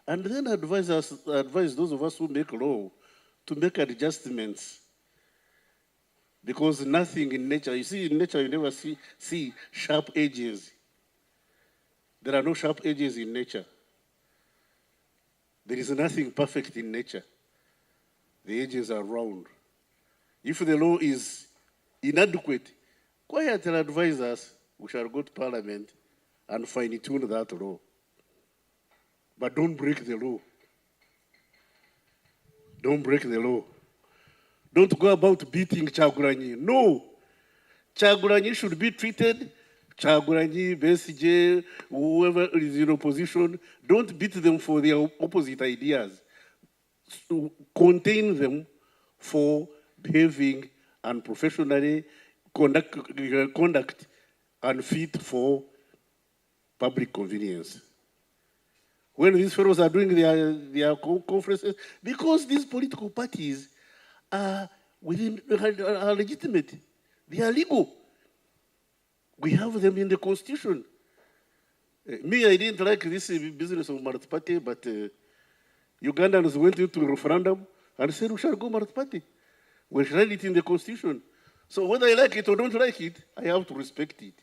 And then advise those of us who make law to make adjustments. Because nothing in nature, you see, in nature you never see sharp edges. There are no sharp edges in nature. There is nothing perfect in nature. The edges are round. If the law is inadequate, quietly advise us, we shall go to Parliament and fine-tune that law. But don't break the law. Don't break the law. Don't go about beating Kyagulanyi. No. Kyagulanyi should be treated, Kyagulanyi, BSJ, whoever is in opposition, don't beat them for their opposite ideas. Contain them for behaving unprofessionally, conduct unfit for public convenience. When these fellows are doing their conferences, because these political parties are legitimate, they are legal. We have them in the constitution. Me, I didn't like this business of multi-party, but Ugandans went into a referendum and said we shall go multi-party. We shall write it in the constitution. So whether I like it or don't like it, I have to respect it,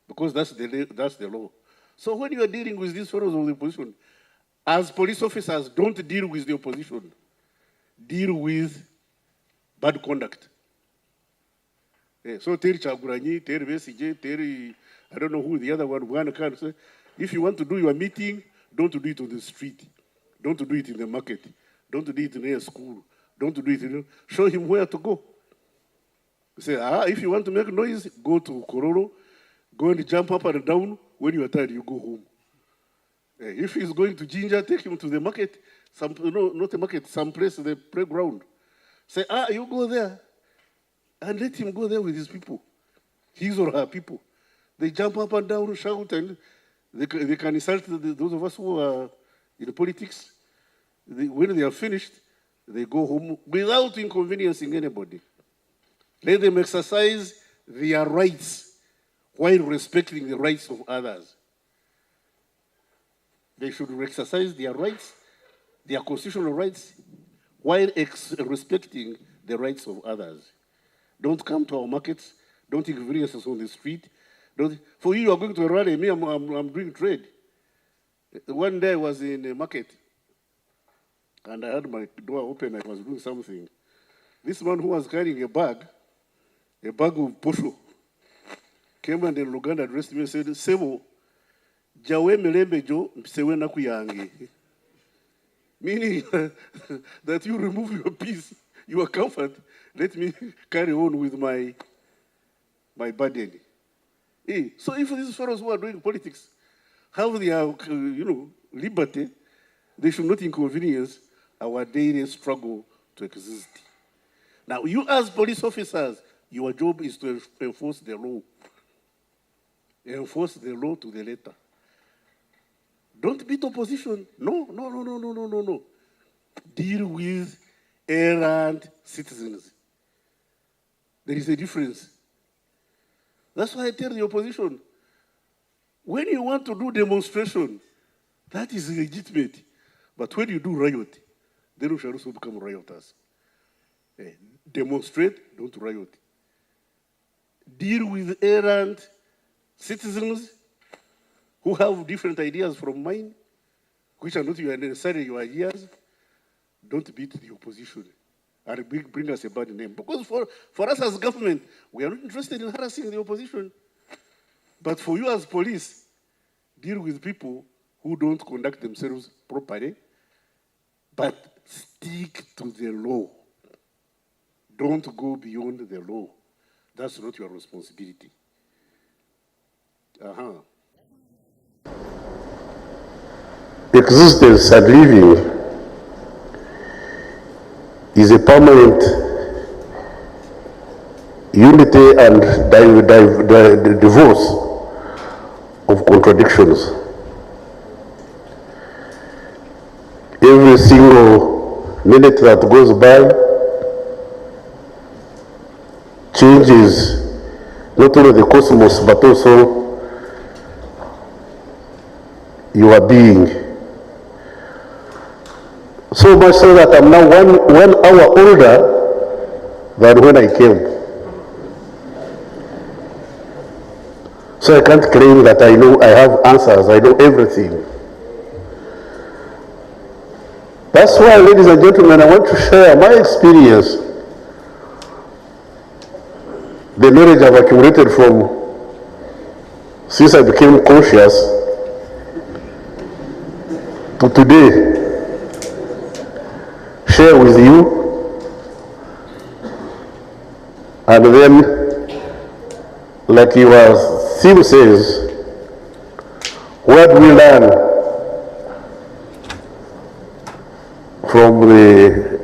because that's the law. So when you are dealing with these fellows of the opposition, as police officers, don't deal with the opposition. Deal with bad conduct. So tell Kyagulanyi, tell BSJ, tell I don't know who the other one can say, if you want to do your meeting, don't do it on the street. Don't do it in the market. Don't do it near school. Don't do it, show him where to go. Say, if you want to make noise, go to Kororo, go and jump up and down. When you are tired, you go home. If he's going to Ginger, take him to the market, not the market, someplace, the playground. Say, you go there, and let him go there with his people, his or her people. They jump up and down, shout, and they can insult those of us who are in politics. When they are finished, they go home without inconveniencing anybody. Let them exercise their rights while respecting the rights of others. They should exercise their rights, their constitutional rights, while respecting the rights of others. Don't come to our markets. Don't inconvenience us on the street. For you are going to a rally. Me, I'm doing trade. One day I was in a market, and I had my door open. I was doing something. This man who was carrying a bag of posho, came and in Luganda addressed me and said, Sebo, Jawe Melembe Jo, Msewe Nakuyangi. Meaning that you remove your peace, your comfort, let me carry on with my burden. So if these fellows who are doing politics have their liberty, they should not inconvenience our daily struggle to exist. Now, you as police officers, your job is to enforce the law. Enforce the law to the letter. Don't beat opposition. No. Deal with errant citizens. There is a difference. That's why I tell the opposition, when you want to do demonstration, that is legitimate. But when you do riot, then we shall also become rioters. Demonstrate, don't riot. Deal with errant citizens who have different ideas from mine, which are not necessarily your ideas. Don't beat the opposition and bring us a bad name. Because for us as government, we are not interested in harassing the opposition. But for you as police, deal with people who don't conduct themselves properly, but stick to the law. Don't go beyond the law. That's not your responsibility. Existence and living is a permanent unity and divorce of contradictions. Every single minute that goes by changes not only the cosmos but also your being. So much so that I'm now 1 hour older than when I came. So I can't claim that I have answers, I know everything. That's why, ladies and gentlemen, I want to share my experience, the knowledge I've accumulated from since I became conscious to today, share with you, and then, like your theme says, what we learn from the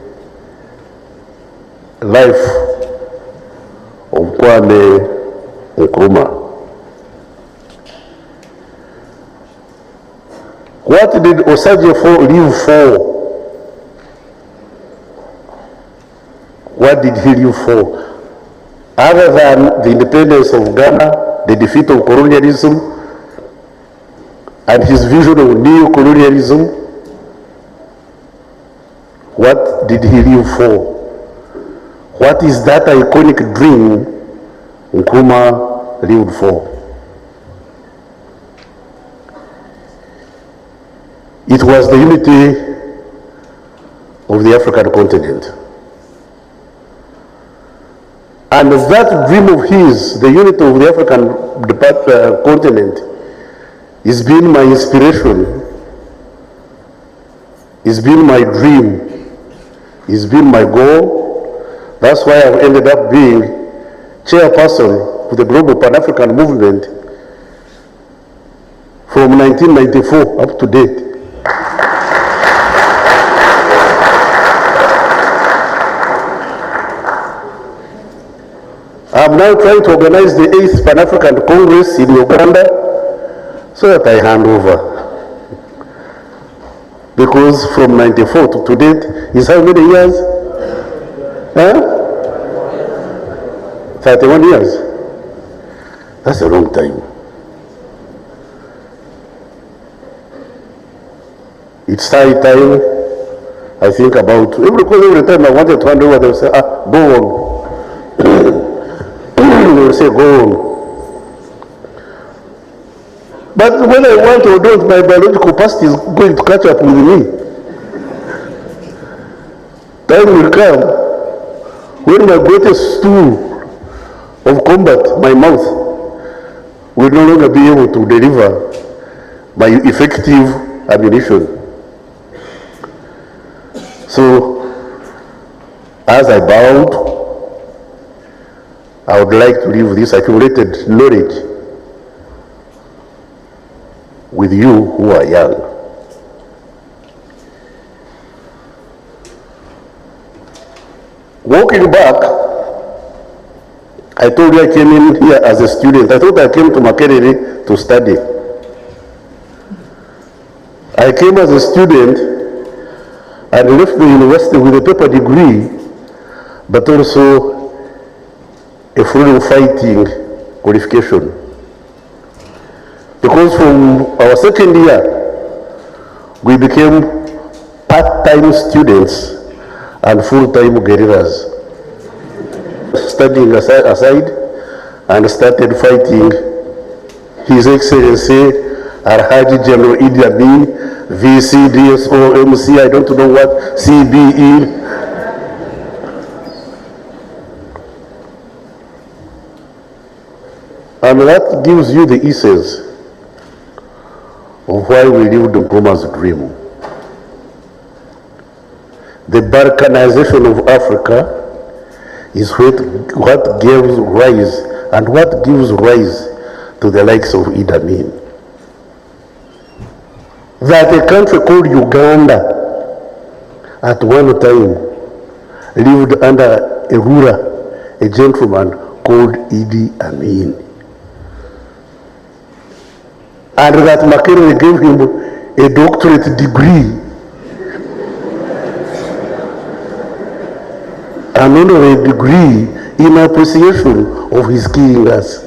life of Kwame Nkrumah. What did Osagyefo live for? What did he live for? Other than the independence of Ghana, the defeat of colonialism, and his vision of neo-colonialism, what did he live for? What is that iconic dream Nkrumah lived for? It was the unity of the African continent. And that dream of his, the unity of the African continent, has been my inspiration, has been my dream, has been my goal. That's why I've ended up being chairperson of the Global Pan-African Movement from 1994 up to date. I'm now trying to organize the 8th Pan-African Congress in Uganda so that I hand over. Because from 94 to date is how many years? 31 years. That's a long time. It's high time I think about, every time I wanted to hand over, they would say, go on. They will say, go on. But when I want or don't, my biological past is going to catch up with me. Time will come when my greatest tool of combat, my mouth, will no longer be able to deliver my effective ammunition. So, as I bowed, I would like to leave this accumulated knowledge with you who are young. Walking back, I told you I came in here as a student. I thought I came to Makerere to study. I came as a student and left the university with a paper degree, but also a freedom fighting qualification. Because from our second year, we became part-time students and full-time guerrillas, studying aside and started fighting His Excellency Alhaji General Idi Amin, VC, DSO, MC, I don't know what, CBE. And that gives you the essence of why we lived Nkrumah's dream. The Balkanization of Africa is what gives rise and what gives rise to the likes of Idi Amin. That a country called Uganda at one time lived under a ruler, a gentleman called Idi Amin. And that Makerere gave him a doctorate degree, an honorary degree in appreciation of his killing us.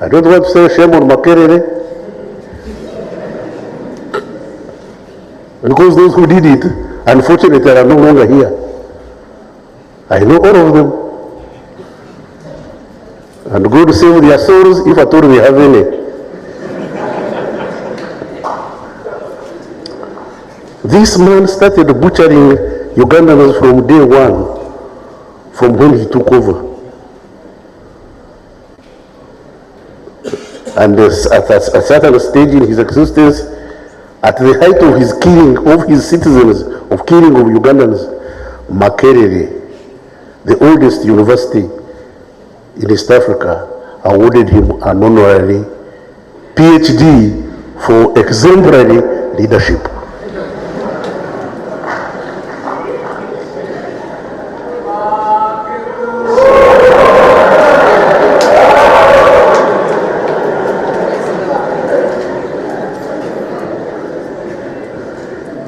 I don't want to say shame on Makerere, Because those who did it, unfortunately, are no longer here. I know all of them. And God save their souls if at all we have any. This man started butchering Ugandans from day one, from when he took over. And at a certain stage in his existence, at the height of his killing of his citizens, of killing of Ugandans, Makerere, the oldest university in East Africa, awarded him an honorary PhD for exemplary leadership.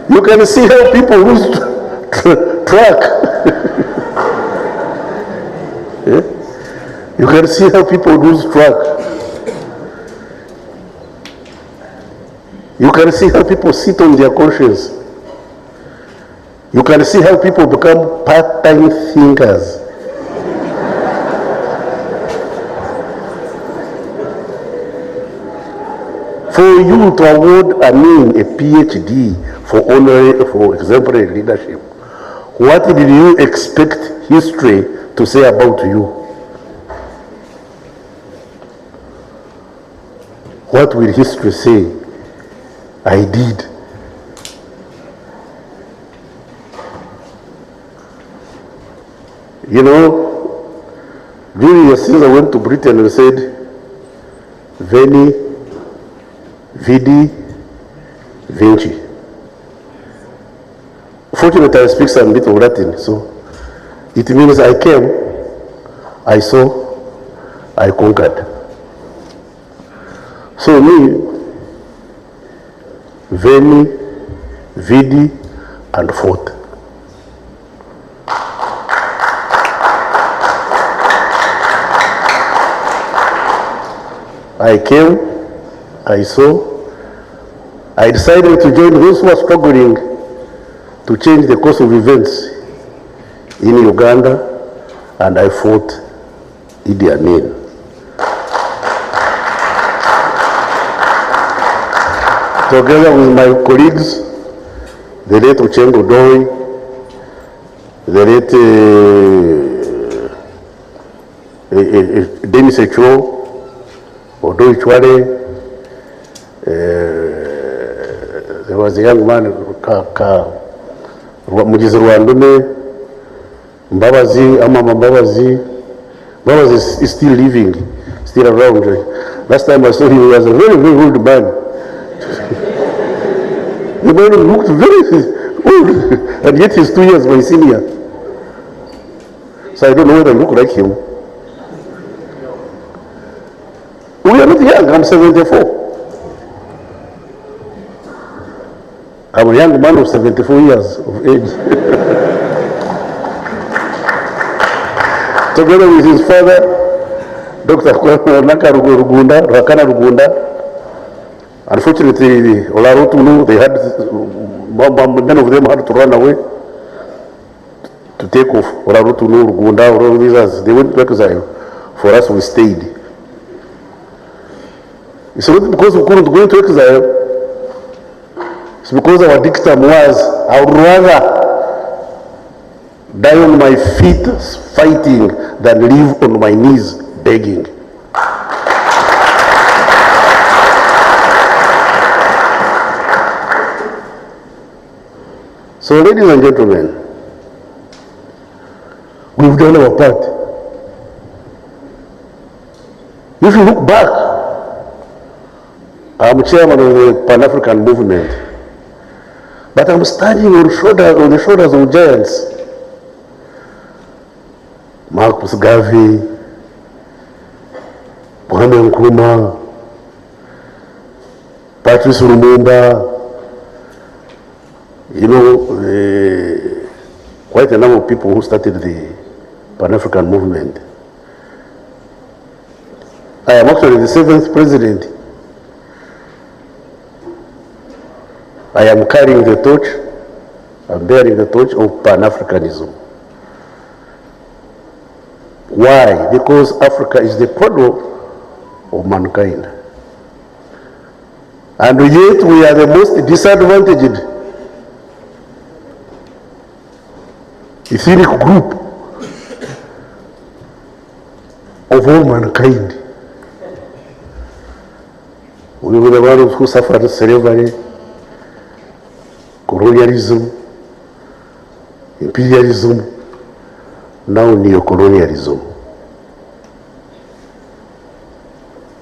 You can see how people lose track. Yeah? You can see how people lose track. You can see how people sit on their conscience. You can see how people become part-time thinkers. For you to award a PhD for exemplary leadership, what did you expect history to say about you? What will history say? I did. You know, Julius Caesar went to Britain and said, Veni, Vidi, Vinci. Fortunately, I speak some bit of Latin, so it means I came, I saw, I conquered. So me, Veni, Vidi, and fought. I came, I saw, I decided to join those who are struggling to change the course of events in Uganda, and I fought Idi Amin. Together with my colleagues, the late Ochengo Doi, the late Denis Echo, Odoi Chwale, there was a young man, Mujizi Rwandume, Mbabazi, Amama Mbabazi. Mbabazi is still living, still around. Last time I saw him, he was a very, very old man. The man looked very old, and yet he's 2 years my senior. So I don't know whether I look like him. We are not young, I'm 74. I'm a young man of 74 years of age. Together with his father, Dr. Rakana Rugunda. Unfortunately, Olarotunu, they had, many of them had to run away to take off. Olarotunu, Rugunda, all these others, they went to exile. For us, we stayed. It's not because we couldn't go into exile. It's because our dictum was, I would rather die on my feet fighting than live on my knees begging. So, ladies and gentlemen, we've done our part. If you look back, I'm chairman of the Pan-African movement, but I'm standing on the shoulders of giants. Marcus Garvey, Kwame Nkrumah, Patrice Lumumba, you know, quite a number of people who started the Pan-African movement. I am actually the 7th president. I am carrying the torch, I'm bearing the torch of Pan-Africanism. Why? Because Africa is the cradle of mankind. And yet we are the most disadvantaged ethnic group of all mankind. We were the ones who suffered slavery, colonialism, imperialism, now neo-colonialism.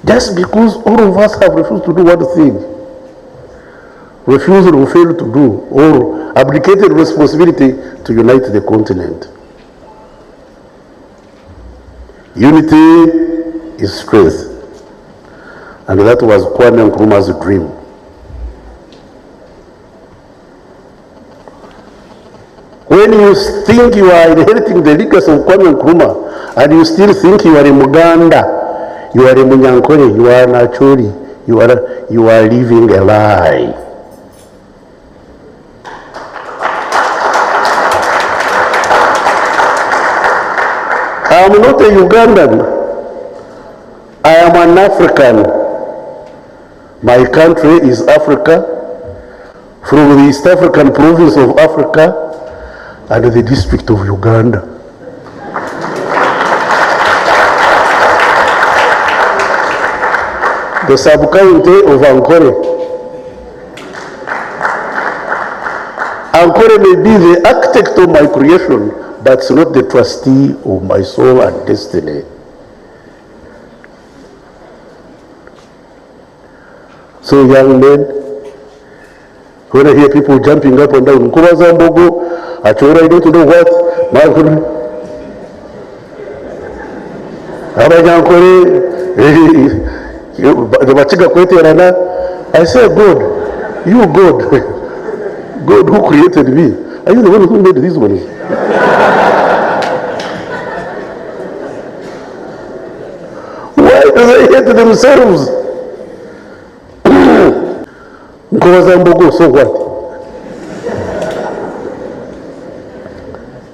Just because all of us have refused to do one thing, refused or failed to do, or abdicated responsibility to unite the continent. Unity is strength. And that was Kwame Nkrumah's dream. When you think you are inheriting the legacy of Kwame Nkrumah, and you still think you are in Muganda, you are in Munyankore, you are Nachori, you are living a lie. I am not a Ugandan. I am an African. My country is Africa, from the East African province of Africa and the district of Uganda. The sub-county of Ankole. Ankole may be the architect of my creation, but it's not the trustee of my soul and destiny. So young men, when I hear people jumping up and down, Nkuba Achora, I don't know what, I say, God, you God, God who created me, are you the one who made these ones? Why do they hate themselves? Nkovazambogo, so what?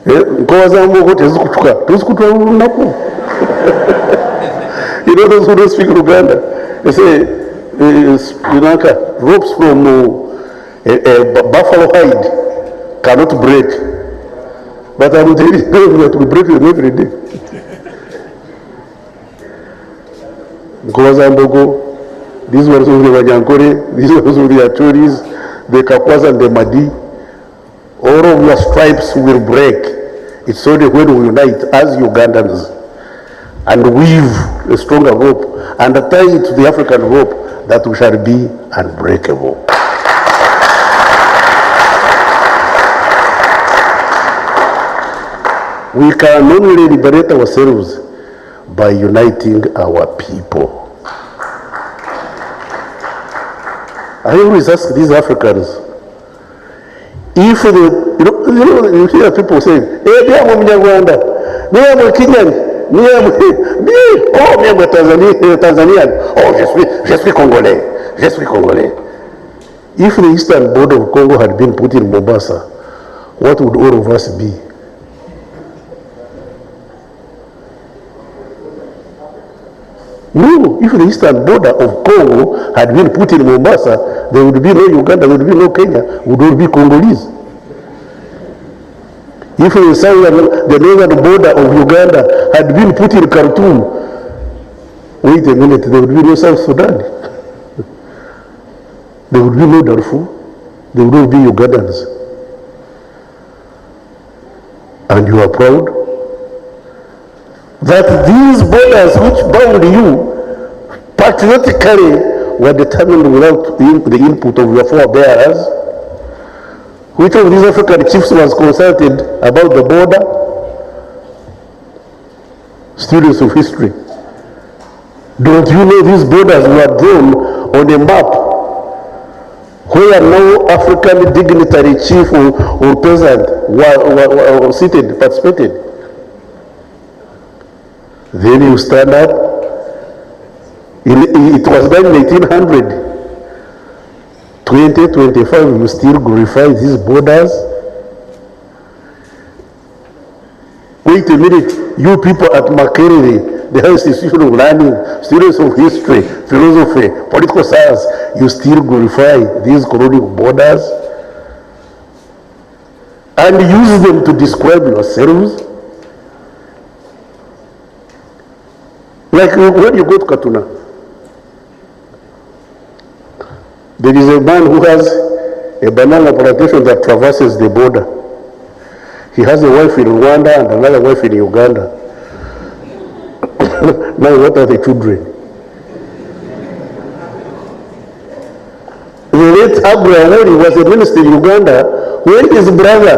Nkovazambogo, tezikutuka unaku. You know those who don't speak Uganda, they say, ropes from a buffalo hide cannot break. But I'm telling you that we break them every day. Nkovazambogo, these ones who the Wanyankore, these ones who the Achoris, the Kakwas and the Madi, all of your stripes will break. It's only when we unite as Ugandans and weave a stronger rope and tie it to the African rope that we shall be unbreakable. We can only liberate ourselves by uniting our people. I always ask these Africans, if you hear people saying, hey, they are Munyarwanda, they are Kenyan, they are Tanzanian, oh, je suis Congolais, je suis Congolais. If the eastern border of Congo had been put in Mombasa, what would all of us be? No, if the eastern border of Congo had been put in Mombasa, there would be no Uganda, there would be no Kenya, we would all be Congolese. If the northern border of Uganda had been put in Khartoum, wait a minute, there would be no South Sudan. There would be no Darfur, there would all be Ugandans. And you are proud that these borders which bound you patriotically were determined without the input of your forebears. Which of these African chiefs was consulted about the border? Students of history. Don't you know these borders were drawn on a map where no African dignitary chief or peasant were seated, participated? Then you stand up. It was done in 1800 2025, you still glorify these borders? Wait a minute, you people at Makerere, the highest institution of learning, students of history, philosophy, political science, you still glorify these colonial borders and use them to describe yourselves? Like when you go to Katuna, there is a man who has a banana plantation that traverses the border. He has a wife in Rwanda and another wife in Uganda. Now what are the children? The late Abraham Awori was a minister in Uganda when his brother,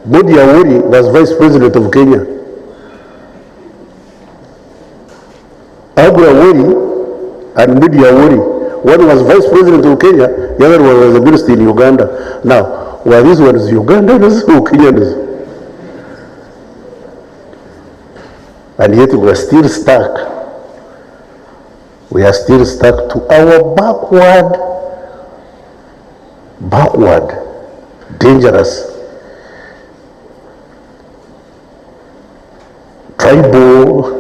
Bodi Awori, was vice president of Kenya. Abraham Awori and Bodi Awori, one was vice president of Kenya, the other one was a minister in Uganda. Now, were these ones Ugandans or Kenyans? And yet we are still stuck. We are still stuck to our backward, dangerous, tribal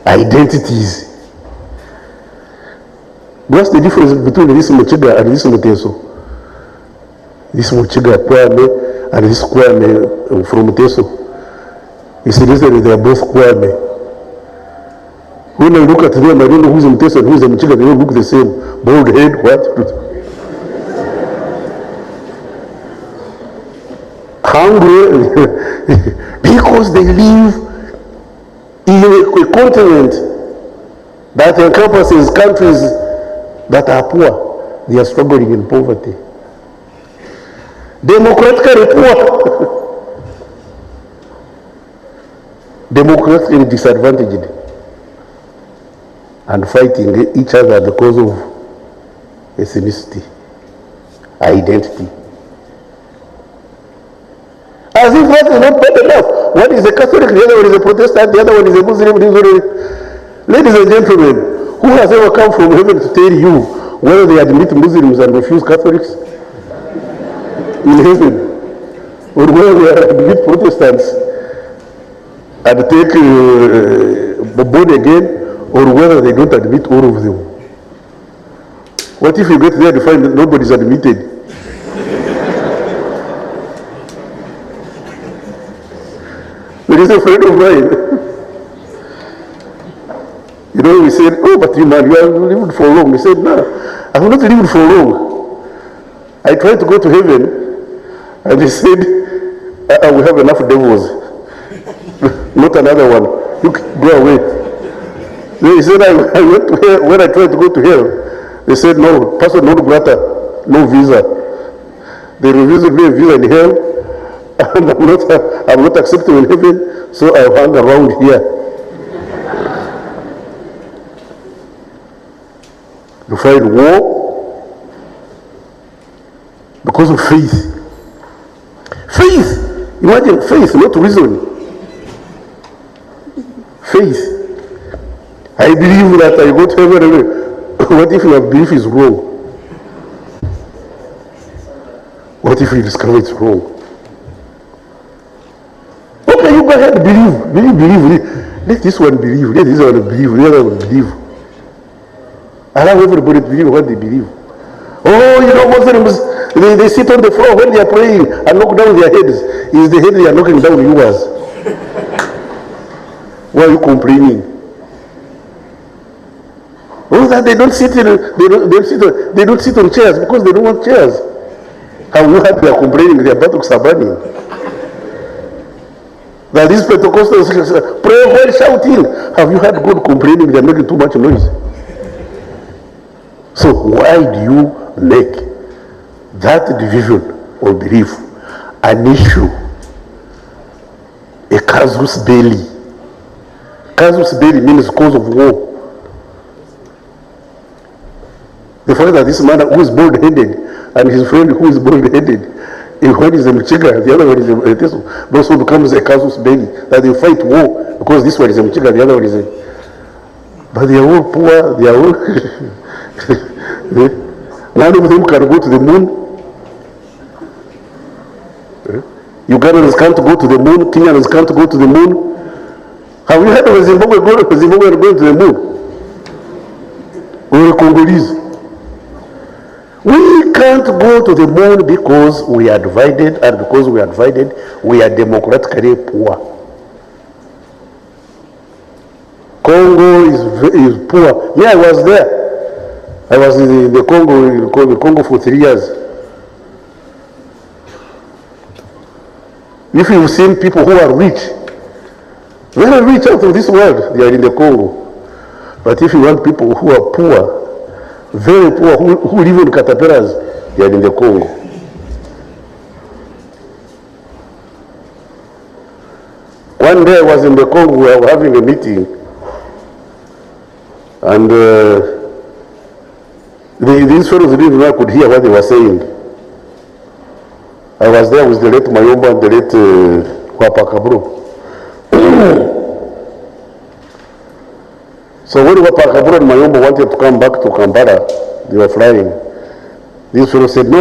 identities. What's the difference between this Muchiga and this Muteso? This Muchiga Kwame and this Kwame from Muteso. You see, they are both Kwame. When I look at them, I don't know who's Muteso and who's Muchiga. They don't look the same. Bald head, what? Hungry because they live in a continent that encompasses countries that are poor. They are struggling in poverty. Democratically poor. Democratically disadvantaged. And fighting each other because of ethnicity, identity. As if that is not bad enough. One is a Catholic, the other one is a Protestant, the other one is a Muslim. Ladies and gentlemen, who has ever come from heaven to tell you whether they admit Muslims and refuse Catholics in heaven? Or whether they admit Protestants and take born again, or whether they don't admit all of them? What if you get there to find that nobody is admitted? There is a friend of mine. You know, we said, oh, but you man, you have lived for long. He said, no, I have not lived for long. I tried to go to heaven, and he said, we have enough devils. Not another one. You go away. Then he said, I went to hell. When I tried to go to hell, they said, no, person non grata, no visa. They refused me a visa in hell, and I'm not accepted in heaven, so I hang around here. To fight war because of faith. Faith! Imagine faith, not reason. Faith. I believe that I go to heaven. What if your belief is wrong? What if you discover it's wrong? Okay, you go ahead, believe. Let this one believe, let this one believe, let the other one believe. Allow everybody to believe what they believe. Oh, you know, Muslims, they sit on the floor when they are praying and knock down their heads. Is the head they are knocking down yours? Why are you complaining? Oh, that they don't sit on chairs because they don't want chairs. Have you heard they are complaining? Their buttocks are burning. That these Pentecostals pray while shouting. Have you heard God complaining? They are making too much noise. So why do you make that division of belief an issue, a casus belli? Casus belli means cause of war. The fact that this man who is bald-headed and his friend who is bald-headed, one is a Mchiga, the other one is a Teso, also becomes a casus belli, that they fight war because this one is a Mchiga, the other one is a... But they are all poor, they are all... None of them can go to the moon. Ugandans can't go to the moon. Kenyans can't go to the moon. Have you heard of Zimbabwe going to the moon? Or the Congolese? We can't go to the moon because we are divided, and because we are divided, we are democratically poor. Congo is poor. Me, I was there. I was in the Congo for 3 years. If you've seen people who are rich, very rich out of this world, they are in the Congo. But if you want people who are poor, very poor, who live in caterpillars, they are in the Congo. One day I was in the Congo, we were having a meeting, and these fellows didn't know I could hear what they were saying. I was there with the late Mayomba and the late Wapakabro. So when Wapakabro and Mayomba wanted to come back to Kampala, they were flying. These fellows said, no.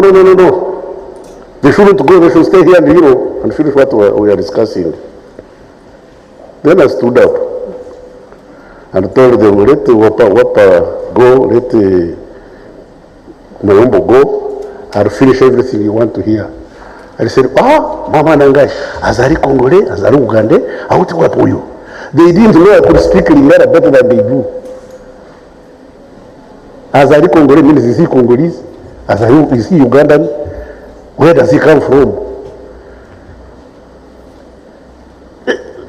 They shouldn't go, they should stay here and finish what we are discussing. Then I stood up and told them, let Wapa go, let Mayomba go, and finish everything you want to hear. I said, Mama Nangai, Azari Congolais, Azari Ugandais, Auti Wapoyo. They didn't know I could speak Lingala better than they do. Azari Congolais means, is he Congolese? Azari, is he Ugandan? Where does he come from?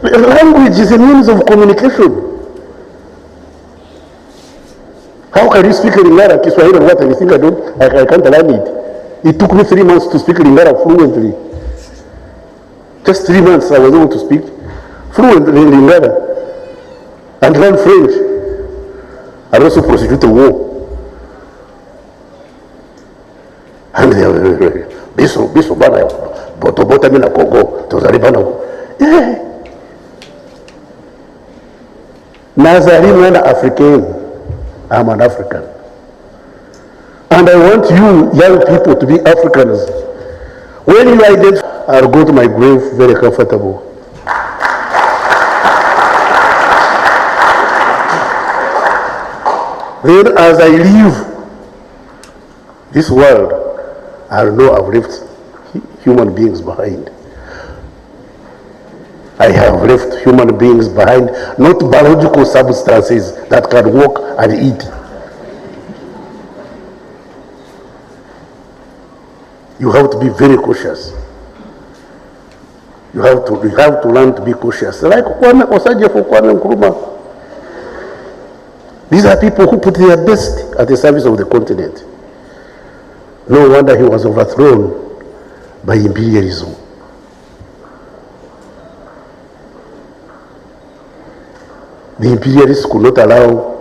Language is a means of communication. How can you speak Lingala, Kiswahili, and what, and you think I can't learn it? It took me 3 months to speak Lingala fluently. Just 3 months I was able to speak fluently in Lingala and learn French. I also prosecuted war. And they were, Biso bana, Bota mina Congo, Tozari bana. Yeah. Nazari mwana African. I'm an African. And I want you young people to be Africans. When you identify, I'll go to my grave very comfortable. Then as I leave this world, I'll know I've left human beings behind. I have left human beings behind, not biological substances that can walk and eat. You have to be very cautious. You have to learn to be cautious. Like Kwame Osaje for Kwame Nkrumah. These are people who put their best at the service of the continent. No wonder he was overthrown by imperialism. The imperialists could not allow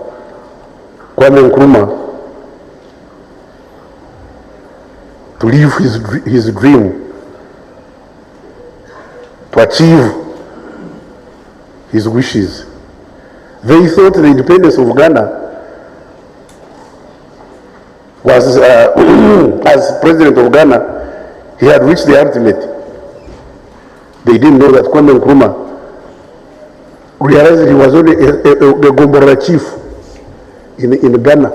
Kwame Nkrumah to live his dream, to achieve his wishes. They thought the independence of Ghana was, as president of Ghana, he had reached the ultimate. They didn't know that Kwame Nkrumah realized he was only a Gombora chief in Ghana.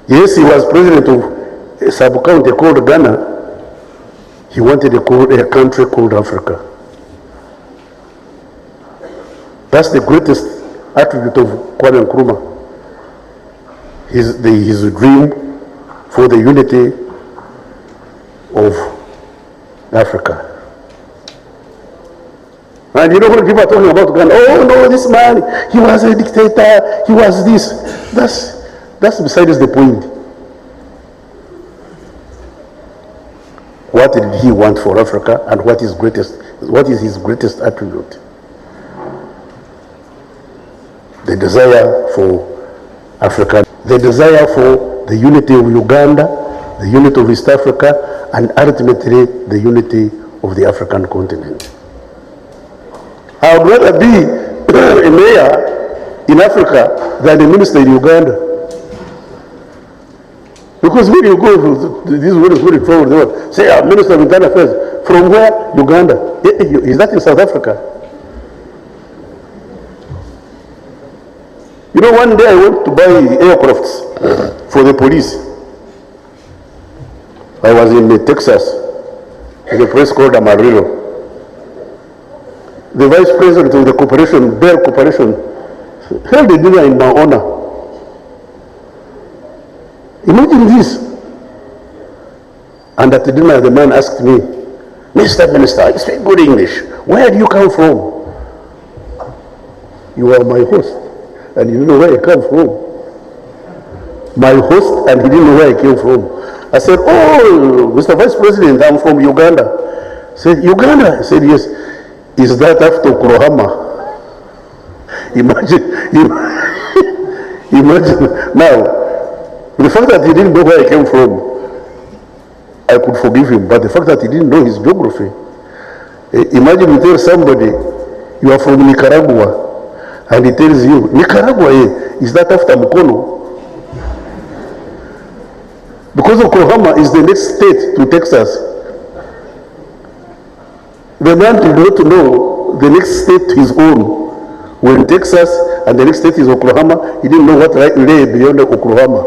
Yes, he was president of a sub-county called Ghana. He wanted a country called Africa. That's the greatest attribute of Kwame Nkrumah. His dream for the unity of Africa. And you know when people are talking about Ghana, oh no, this man, he was a dictator, he was this. That's besides the point. What did he want for Africa, and what is his greatest attribute? The desire for Africa, the desire for the unity of Uganda, the unity of East Africa, and ultimately the unity of the African continent. I would rather be a mayor in Africa than a minister in Uganda. Because when you go to these words, when you travel the world, say, Minister of Internal Affairs, from where? Uganda. Is that in South Africa? You know, one day I went to buy aircrafts for the police. I was in Texas, in a place called Amarillo. The vice president of the corporation, Bell Corporation, held a dinner in my honor. Imagine this. And at the dinner, the man asked me, Mr. Minister, you speak good English. Where do you come from? You are my host, and you know where I come from. My host, and he didn't know where I came from. I said, oh, Mr. Vice President, I'm from Uganda. He said, Uganda? I said, yes. Is that after Okukomya? Imagine. Now, the fact that he didn't know where I came from, I could forgive him. But the fact that he didn't know his geography, imagine you tell somebody you are from Nicaragua, and he tells you, Nicaragua, is that after Mukono? Because Okukomya is the next state to Texas. The man did not know the next state to his own. When Texas and the next state is Okukomya, he didn't know what lay beyond Okukomya.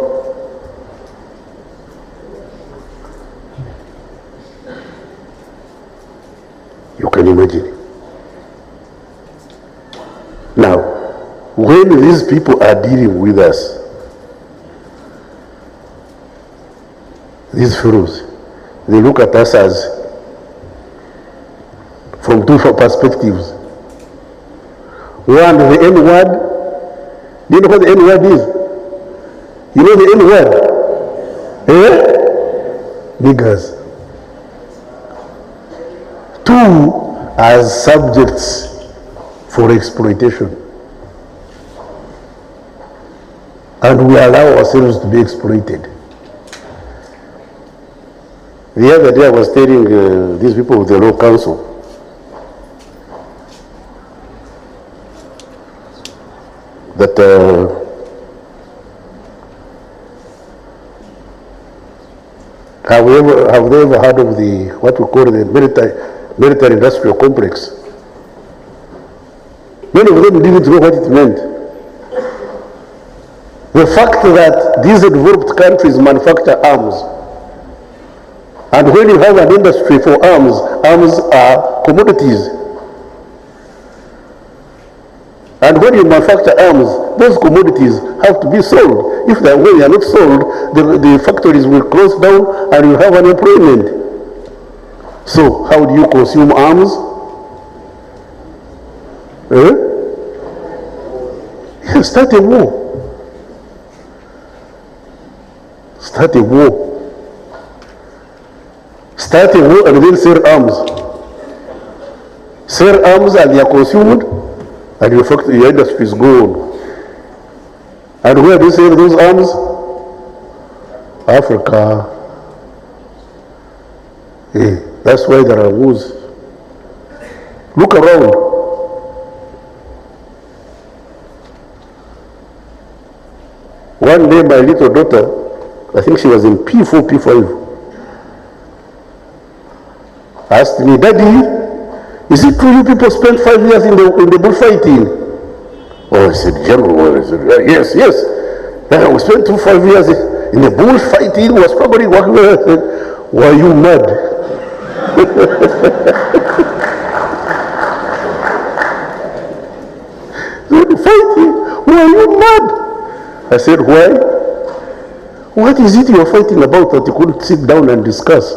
You can imagine. Now, when these people are dealing with us, these fellows, they look at us as from two perspectives. One, the N word. Do you know what the N word is? You know the N word? Niggers. Two, as subjects for exploitation. And we allow ourselves to be exploited. The other day I was telling these people of the Law Council that have they ever heard of the, what we call the military industrial complex? Many of them didn't know what it meant. The fact that these developed countries manufacture arms, and when you have an industry for arms, arms are commodities. And when you manufacture arms, those commodities have to be sold. If when they are not sold, the factories will close down and you have unemployment. So how do you consume arms? Yeah, start a war. Start a war. Start a war and then sell arms. Sell arms and they are consumed, and your industry is gone. And where do you sell those arms? Africa. Yeah, that's why there are wars. Look around. One day my little daughter, I think she was in P4, P5, asked me, Daddy, is it true you people spent 5 years in the bullfighting? Oh, I said, General. I said, yes. We spent 5 years in the bullfighting. Was probably working with. I said, were you mad? Fighting? Were you mad? I said, why? What is it you're fighting about that you couldn't sit down and discuss?